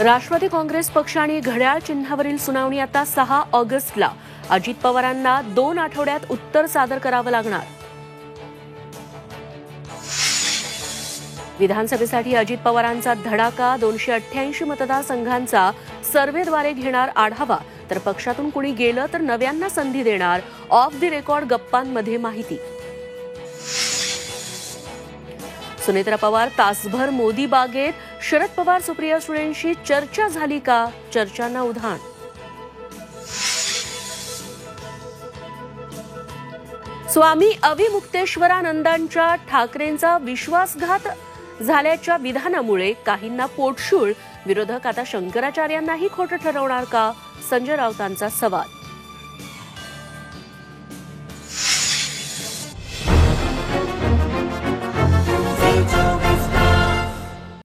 राष्ट्रवादी काँग्रेस पक्ष आणि घड्याळ चिन्हावरील सुनावणी आता 6 ऑगस्टला। अजित पवारांना 2 आठवड्यात उत्तर सादर करावं लागणार। विधानसभेसाठी अजित पवारांचा धडाका, 288 मतदारसंघांचा सर्व्हेद्वारे घेणार आढावा, तर पक्षातून कुणी गेलं तर नव्यांना संधी देणार, ऑफ द रेकॉर्ड गप्पांमध्ये माहिती। सुनेत्रा पवार तासभर मोदी बागेत, शरद पवार सुप्रिया सुळेंशी चर्चा झाली का? चर्चांना उधाण। स्वामी अविमुक्तेश्वरानंदांच्या ठाकरेंचा विश्वासघात झाल्याच्या विधानामुळे काहींना पोटशूळ, विरोधक आता शंकराचार्यांनाही खोटं ठरवणार का? संजय राऊतांचा सवाल।